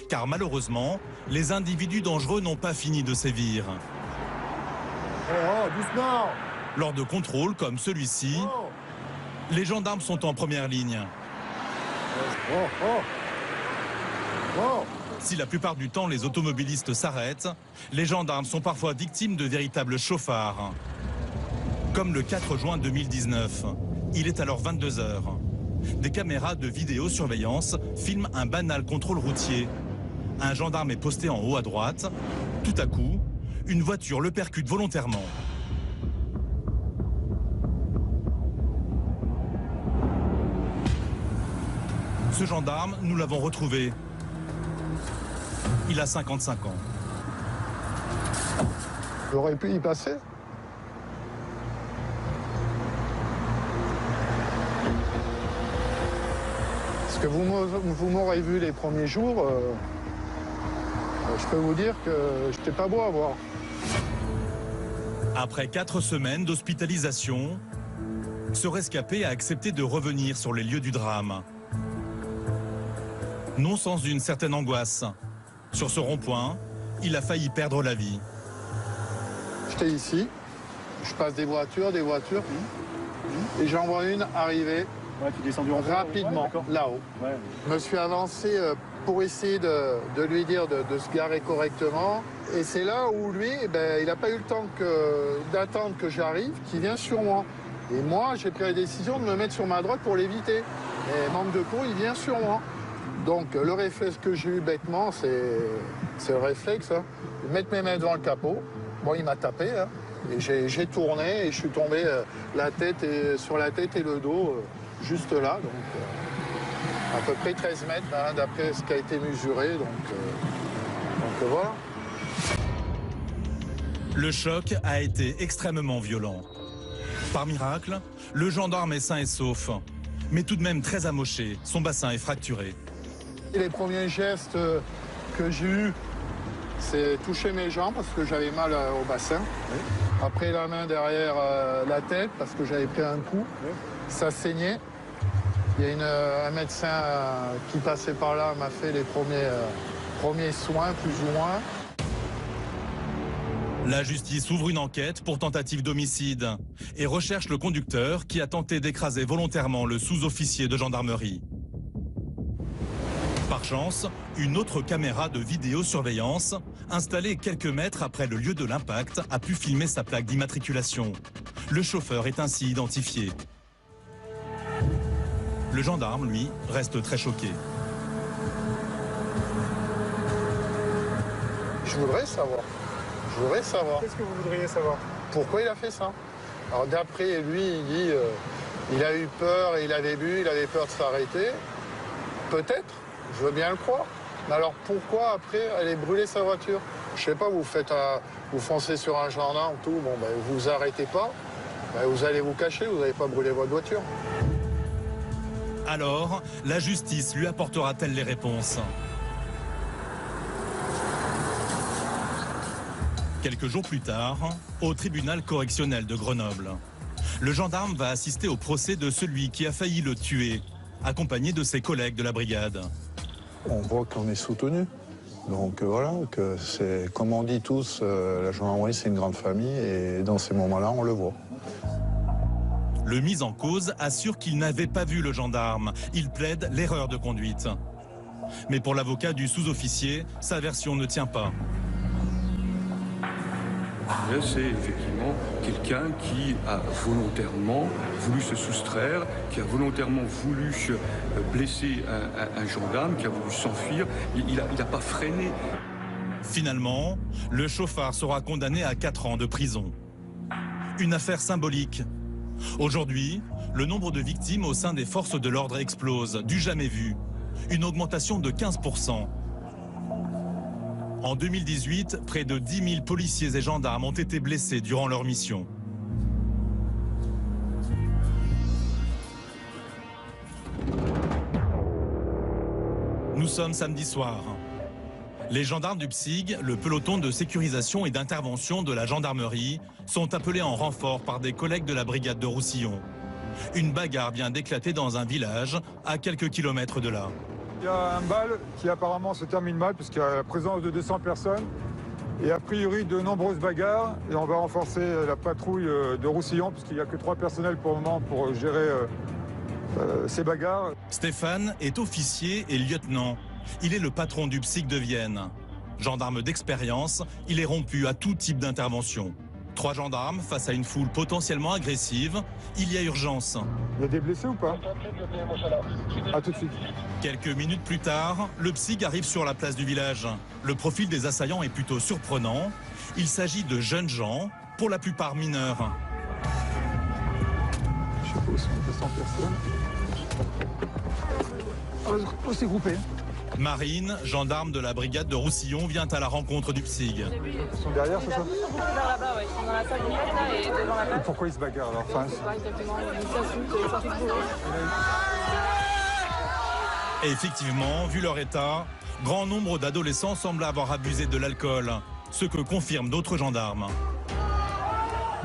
Car malheureusement, les individus dangereux n'ont pas fini de sévir. Doucement. Lors de contrôles comme celui-ci, les gendarmes sont en première ligne. Si la plupart du temps les automobilistes s'arrêtent, les gendarmes sont parfois victimes de véritables chauffards. Comme le 4 juin 2019. Il est alors 22 h. des caméras de vidéosurveillance filment un banal contrôle routier. Un gendarme est posté en haut à droite. Tout à coup, une voiture le percute volontairement. Ce gendarme, nous l'avons retrouvé. Il a 55 ans. J'aurais pu y passer. Parce que vous m'aurez vu les premiers jours, je peux vous dire que j'étais pas beau à voir. Après 4 semaines d'hospitalisation, ce rescapé a accepté de revenir sur les lieux du drame. Non sans une certaine angoisse. Sur ce rond-point, il a failli perdre la vie. J'étais ici, je passe des voitures, et j'en vois une arriver rapidement, là-haut. Je me suis avancé pour essayer de lui dire de se garer correctement. Et c'est là où lui, il n'a pas eu le temps d'attendre que j'arrive, qu'il vient sur moi. Et moi, j'ai pris la décision de me mettre sur ma droite pour l'éviter. Et manque de peau, il vient sur moi. Donc le réflexe que j'ai eu bêtement, c'est le réflexe, hein, de mettre mes mains devant le capot. Bon, il m'a tapé, hein, et j'ai tourné et je suis tombé sur la tête et le dos, juste là. Donc à peu près 13 mètres, hein, d'après ce qui a été mesuré. Donc voilà. Le choc a été extrêmement violent. Par miracle, le gendarme est sain et sauf, mais tout de même très amoché, son bassin est fracturé. Les premiers gestes que j'ai eus, c'est toucher mes jambes parce que j'avais mal au bassin. Oui. Après la main derrière la tête parce que j'avais pris un coup. Oui. Ça saignait. Il y a un médecin qui passait par là, m'a fait les premiers soins, plus ou moins. La justice ouvre une enquête pour tentative d'homicide et recherche le conducteur qui a tenté d'écraser volontairement le sous-officier de gendarmerie. Par chance, une autre caméra de vidéosurveillance, installée quelques mètres après le lieu de l'impact, a pu filmer sa plaque d'immatriculation. Le chauffeur est ainsi identifié. Le gendarme, lui, reste très choqué. Je voudrais savoir. Qu'est-ce que vous voudriez savoir? Pourquoi il a fait ça? Alors d'après lui, il dit il a eu peur, il avait bu, il avait peur de s'arrêter. Peut-être, je veux bien le croire. Mais alors pourquoi après aller brûler sa voiture? Je sais pas, vous foncez sur un gendarme, tout, bon ben vous arrêtez pas, ben, vous allez vous cacher, vous n'allez pas brûler votre voiture. Alors, la justice lui apportera-t-elle les réponses? Quelques jours plus tard, au tribunal correctionnel de Grenoble, le gendarme va assister au procès de celui qui a failli le tuer, accompagné de ses collègues de la brigade. On voit qu'on est soutenu. Donc voilà, que c'est, comme on dit tous, la gendarmerie c'est une grande famille et dans ces moments-là, on le voit. Le mis en cause assure qu'il n'avait pas vu le gendarme. Il plaide l'erreur de conduite. Mais pour l'avocat du sous-officier, sa version ne tient pas. C'est effectivement quelqu'un qui a volontairement voulu se soustraire, qui a volontairement voulu blesser un gendarme, qui a voulu s'enfuir. Il n'a pas freiné. Finalement, le chauffard sera condamné à 4 ans de prison. Une affaire symbolique. Aujourd'hui, le nombre de victimes au sein des forces de l'ordre explose, du jamais vu. Une augmentation de 15%. En 2018, près de 10 000 policiers et gendarmes ont été blessés durant leur mission. Nous sommes samedi soir. Les gendarmes du PSIG, le peloton de sécurisation et d'intervention de la gendarmerie, sont appelés en renfort par des collègues de la brigade de Roussillon. Une bagarre vient d'éclater dans un village à quelques kilomètres de là. Il y a un bal qui apparemment se termine mal puisqu'il y a la présence de 200 personnes et a priori de nombreuses bagarres. Et on va renforcer la patrouille de Roussillon puisqu'il n'y a que 3 personnels pour le moment pour gérer ces bagarres. Stéphane est officier et lieutenant. Il est le patron du PSIG de Vienne. Gendarme d'expérience, il est rompu à tout type d'intervention. 3 gendarmes face à une foule potentiellement agressive. Il y a urgence. Il y a des blessés ou pas? À tout de suite. Quelques minutes plus tard, le PSIG arrive sur la place du village. Le profil des assaillants est plutôt surprenant. Il s'agit de jeunes gens, pour la plupart mineurs. Je sais pas où sont 200 personnes. On s'est groupés. Marine, gendarme de la brigade de Roussillon, vient à la rencontre du PSIG. Ils sont derrière, c'est ça? Vers là-bas, ouais. Ils sont dans la salle du net, là, et devant la place. Pourquoi ils se bagarrent alors? Enfin, Et effectivement, vu leur état, grand nombre d'adolescents semblent avoir abusé de l'alcool, ce que confirment d'autres gendarmes.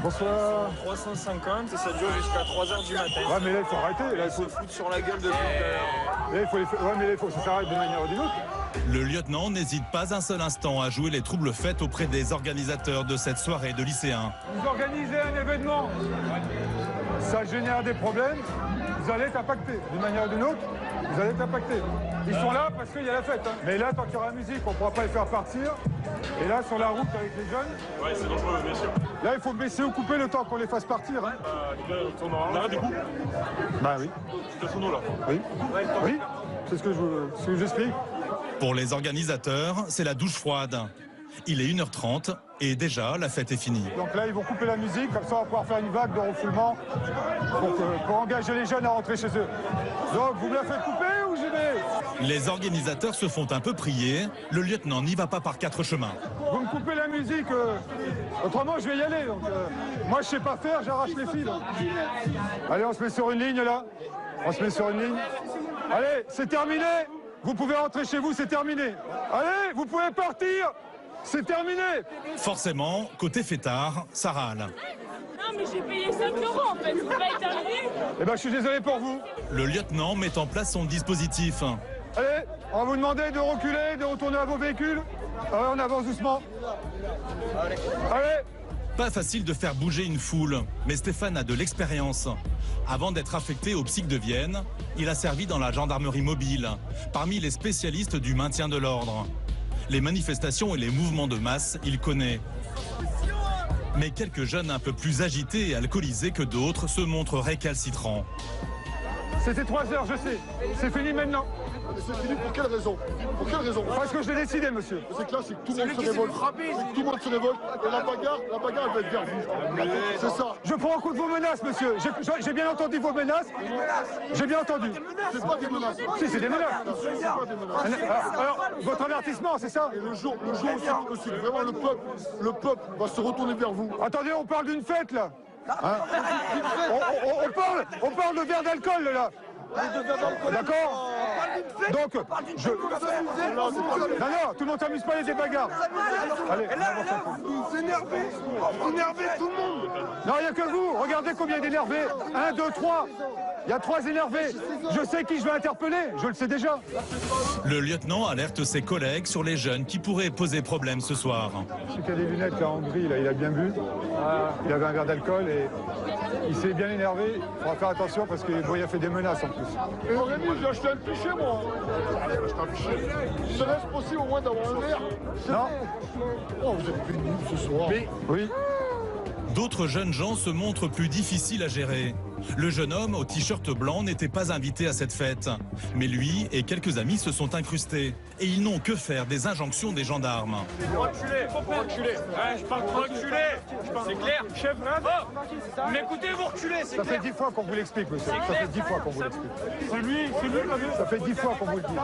Bonsoir. 350 et ça dure jusqu'à 3h du matin. Ouais, mais là, il faut arrêter. Là, il faut se foutre sur la gueule de tout à l'heure. Là, il faut les faire... Ouais, mais là, il faut que ça s'arrête d'une manière ou d'une autre. Le lieutenant n'hésite pas un seul instant à jouer les troubles faits auprès des organisateurs de cette soirée de lycéens. Vous organisez un événement, ça génère des problèmes, vous allez être impacté. D'une manière ou d'une autre, vous allez être impacté. Ils sont là parce qu'il y a la fête. Hein. Mais là, tant qu'il y aura la musique, on ne pourra pas les faire partir. Et là, sur la route avec les jeunes... Ouais, c'est dangereux, bien sûr. Là, il faut baisser ou couper le temps qu'on les fasse partir. Hein. On arrête du coup? Bah oui. Stationno là. Oui. Oui, c'est ce que j'explique. Pour les organisateurs, c'est la douche froide. Il est 1h30 et déjà la fête est finie. Donc là, ils vont couper la musique, comme ça on va pouvoir faire une vague de refoulement pour engager les jeunes à rentrer chez eux. Donc vous me la faites couper ou j'y vais? Les organisateurs se font un peu prier. Le lieutenant n'y va pas par 4 chemins. Vous me coupez la musique, autrement je vais y aller. Donc, moi je sais pas faire, j'arrache les fils. Donc. Allez, on se met sur une ligne là. On se met sur une ligne. Allez, c'est terminé. Vous pouvez rentrer chez vous, c'est terminé. Allez, vous pouvez partir. C'est terminé. Forcément, côté fêtard, ça râle. Non, mais j'ai payé 5 € en fait, c'est pas terminé. Eh ben, je suis désolé pour vous. Le lieutenant met en place son dispositif. Allez, on va vous demander de reculer, de retourner à vos véhicules. Allez, on avance doucement. Allez. Pas facile de faire bouger une foule, mais Stéphane a de l'expérience. Avant d'être affecté au PSIG de Vienne, il a servi dans la gendarmerie mobile, parmi les spécialistes du maintien de l'ordre. Les manifestations et les mouvements de masse, il connaît. Mais quelques jeunes un peu plus agités et alcoolisés que d'autres se montrent récalcitrants. C'était 3 heures, je sais. C'est fini maintenant. C'est fini pour quelle raison? Pour quelle raison? Parce que je l'ai décidé, monsieur. C'est clair, c'est que tout le monde se révolte. Tout le monde se révolte. Et la bagarre, elle va être vers vous. C'est ça. Je prends en compte vos menaces, monsieur. J'ai bien entendu vos menaces. J'ai bien entendu. C'est pas des menaces. Si, c'est des menaces. C'est pas des menaces. Alors, votre avertissement, c'est ça? Et le jour où c'est vraiment le peuple va se retourner vers vous. Attendez, on parle d'une fête, là. Hein? On parle de verre d'alcool, là. D'accord? Donc, non, tout le monde s'amuse pas, il y a des bagarres. Allez, Vous énervez tout le monde. non, il n'y a que vous. Regardez combien d'énervés. 1, 2, 3. Il y a 3 énervés. Je sais qui je vais interpeller, je le sais déjà. Le lieutenant alerte ses collègues sur les jeunes qui pourraient poser problème ce soir. Celui qui a des lunettes là en gris, là, il a bien bu. Il avait un verre d'alcool et il s'est bien énervé. Il faudra faire attention parce qu'il a fait des menaces en plus. Et Rémi, j'ai acheté un pichet, moi. J'ai acheté un pichet. Serait-ce possible au moins d'avoir un verre? Non. Oh, vous êtes pénible ce soir. Mais, oui. D'autres jeunes gens se montrent plus difficiles à gérer. Le jeune homme au t-shirt blanc n'était pas invité à cette fête. Mais lui et quelques amis se sont incrustés. Et ils n'ont que faire des injonctions des gendarmes. Reculez, faut reculer. Je parle trop reculer. C'est clair, chef. Oh, mais écoutez, vous reculez, c'est Ça clair. fait 10 fois qu'on vous l'explique, monsieur. Ça fait 10 fois qu'on vous l'explique. C'est lui, Ça fait 10 fois qu'on vous le dit.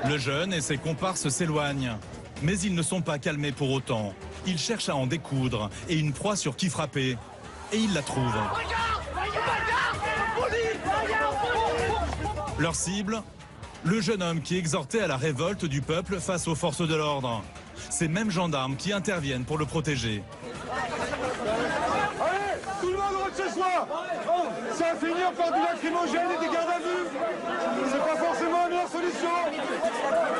Le jeune et ses comparses s'éloignent. Mais ils ne sont pas calmés pour autant. Ils cherchent à en découdre et une proie sur qui frapper. Et ils la trouvent. Leur cible, le jeune homme qui exhortait à la révolte du peuple face aux forces de l'ordre. Ces mêmes gendarmes qui interviennent pour le protéger. Allez, tout le monde rentre chez soi. Ça va finir par du lacrymogène et des gardes à vue. C'est pas forcément la meilleure solution.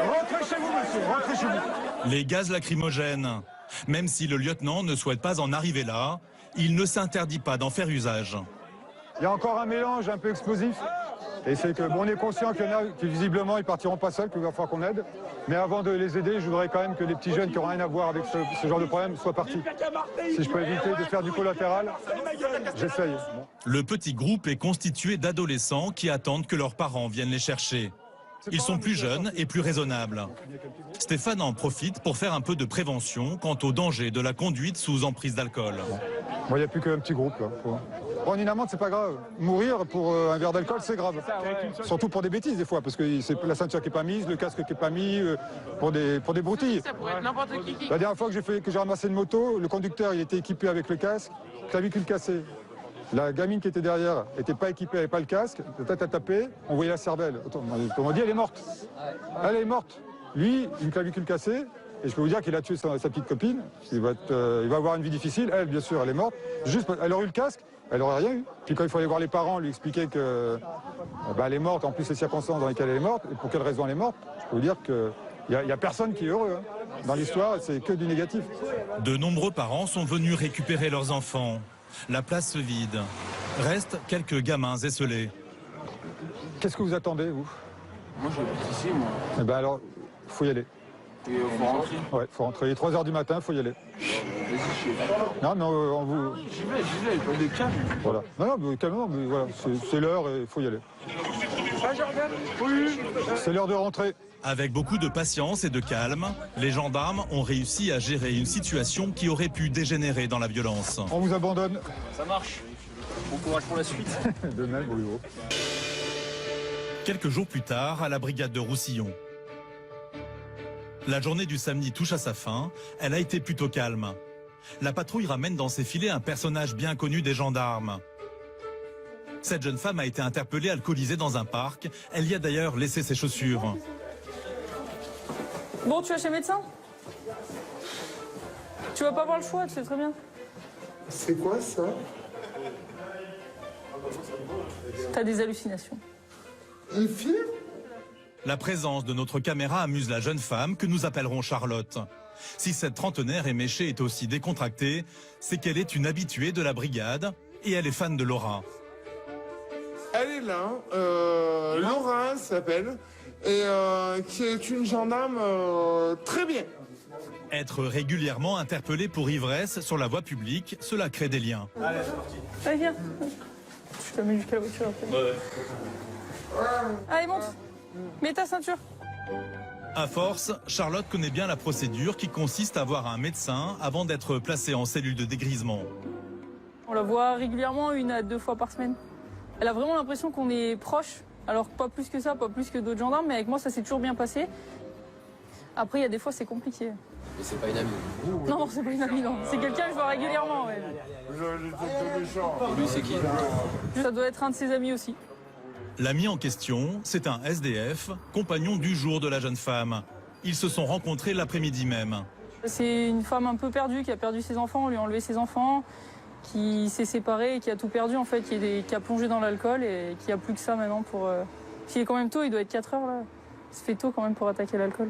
Rentrez chez vous, monsieur. Rentrez chez vous. Les gaz lacrymogènes. Même si le lieutenant ne souhaite pas en arriver là, il ne s'interdit pas d'en faire usage. Il y a encore un mélange un peu explosif. Et c'est que bon, on est conscient qu'il y en a qui visiblement ils partiront pas seuls, qu'il va falloir qu'on aide. Mais avant de les aider, je voudrais quand même que les petits jeunes qui n'ont rien à voir avec ce genre de problème soient partis. Si je peux éviter de faire du collatéral, j'essaye. Le petit groupe est constitué d'adolescents qui attendent que leurs parents viennent les chercher. Ils sont plus jeunes et plus raisonnables. Stéphane en profite pour faire un peu de prévention quant au danger de la conduite sous emprise d'alcool. Bon, il n'y a plus qu'un petit groupe. Là. Prendre une amende, c'est pas grave. Mourir pour un verre d'alcool, c'est grave. Surtout pour des bêtises, des fois, parce que c'est la ceinture qui n'est pas mise, le casque qui n'est pas mis, pour des broutilles. Ça pourrait être n'importe qui. La dernière fois que j'ai ramassé une moto, le conducteur il était équipé avec le casque, clavicule cassée. La gamine qui était derrière n'était pas équipée, elle n'avait pas le casque, la tête a tapé, on voyait la cervelle. On dit elle est morte. Elle est morte. Lui, une clavicule cassée, et je peux vous dire qu'il a tué sa petite copine. Il va avoir une vie difficile. Elle, bien sûr, elle est morte. Juste, elle aurait eu le casque, elle n'aurait rien eu. Puis quand il faut aller voir les parents, lui expliquer que elle est morte, en plus les circonstances dans lesquelles elle est morte, et pour quelle raison elle est morte, je peux vous dire qu'il n'y a personne qui est heureux. Hein. Dans l'histoire, c'est que du négatif. De nombreux parents sont venus récupérer leurs enfants. La place se vide. Restent quelques gamins esselés. Qu'est-ce que vous attendez, vous? Moi, j'habite ici, moi. Eh ben alors, faut y aller. Et faut rentrer? Ouais, faut rentrer. Il est 3 h du matin, faut y aller. Vas-y, je suis. Non, mais on vous... J'y vais, pas de calme. Voilà. Non, mais calmement, mais voilà, c'est l'heure et il faut y aller. Oui. C'est l'heure de rentrer. Avec beaucoup de patience et de calme, les gendarmes ont réussi à gérer une situation qui aurait pu dégénérer dans la violence. On vous abandonne. Ça marche. Bon courage pour la suite. De même, Bruno. Quelques jours plus tard, à la brigade de Roussillon. La journée du samedi touche à sa fin, elle a été plutôt calme. La patrouille ramène dans ses filets un personnage bien connu des gendarmes. Cette jeune femme a été interpellée alcoolisée dans un parc. Elle y a d'ailleurs laissé ses chaussures. Bon, tu vas chez le médecin? Tu vas pas avoir le choix, tu sais très bien. C'est quoi ça? T'as des hallucinations. Un film? La présence de notre caméra amuse la jeune femme que nous appellerons Charlotte. Si cette trentenaire éméchée est aussi décontractée, c'est qu'elle est une habituée de la brigade et elle est fan de Laura. Elle est là, Laura s'appelle, et qui est une gendarme très bien. Être régulièrement interpellé pour ivresse sur la voie publique, cela crée des liens. Allez, allez, viens. Je te mets jusqu'à la voiture après. Ouais. Allez, monte. Mets ta ceinture. À force, Charlotte connaît bien la procédure qui consiste à voir un médecin avant d'être placée en cellule de dégrisement. On la voit régulièrement 1 à 2 fois par semaine. Elle a vraiment l'impression qu'on est proche. Alors pas plus que ça, pas plus que d'autres gendarmes, mais avec moi ça s'est toujours bien passé. Après il y a des fois c'est compliqué. Mais c'est pas une amie. Non, c'est pas une amie, non. C'est quelqu'un que je vois régulièrement, ouais. Lui c'est qui? Ça doit être un de ses amis aussi. L'ami en question, c'est un SDF, compagnon du jour de la jeune femme. Ils se sont rencontrés l'après-midi même. C'est une femme un peu perdue qui a perdu ses enfants, on lui a enlevé ses enfants, qui s'est séparée et qui a tout perdu en fait, qui a plongé dans l'alcool et qui a plus que ça maintenant pour... S'il est quand même tôt, il doit être 4 heures là. Ça fait tôt quand même pour attaquer l'alcool.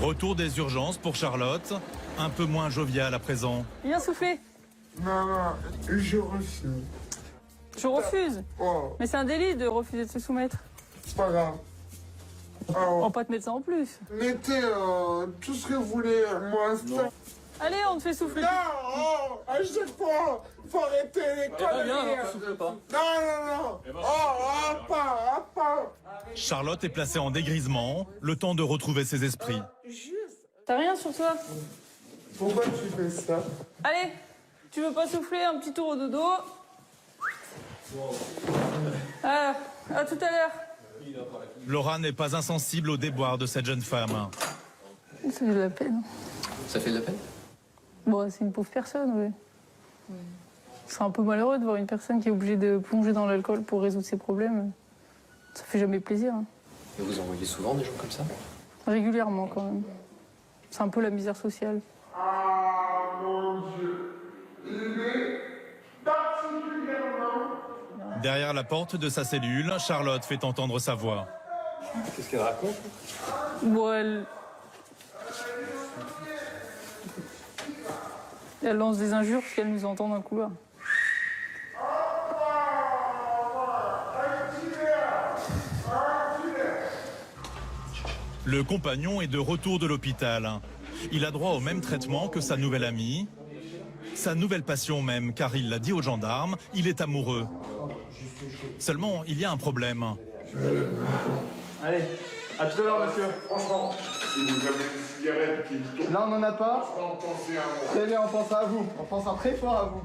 Retour des urgences pour Charlotte, un peu moins joviale à présent. Viens souffler. Maman, je refuse. Je refuse. Oh. Mais c'est un délit de refuser de se soumettre. C'est pas grave. On va pas te mettre ça en plus. Mettez tout ce que vous voulez, moi, ça. Allez, on te fait souffler. Non, à chaque fois, faut arrêter les conneries. Non. Pas. Charlotte est placée en dégrisement, le temps de retrouver ses esprits. T'as rien sur toi? Pourquoi tu fais ça? Allez, tu veux pas souffler, un petit tour au dodo? À tout à l'heure. Laura n'est pas insensible au déboire de cette jeune femme. Ça fait de la peine. Ça fait de la peine? Bon, c'est une pauvre personne, oui. C'est un peu malheureux de voir une personne qui est obligée de plonger dans l'alcool pour résoudre ses problèmes. Ça fait jamais plaisir. Hein. Et vous en voyez souvent des gens comme ça? Régulièrement, quand même. C'est un peu la misère sociale. Ah, mon Dieu. Il est particulièrement... Derrière la porte de sa cellule, Charlotte fait entendre sa voix. Qu'est-ce qu'elle raconte? Bon, elle lance des injures parce qu'elle nous entend dans le couloir. Le compagnon est de retour de l'hôpital. Il a droit au même traitement que sa nouvelle amie, sa nouvelle passion même, car il l'a dit aux gendarmes, il est amoureux. Seulement, il y a un problème. Allez, à tout à l'heure, monsieur. Franchement, si vous avez une cigarette qui tourne... Là, on n'en a pas. Pensez à moi. Très bien, on pense à vous. On pense très fort à vous.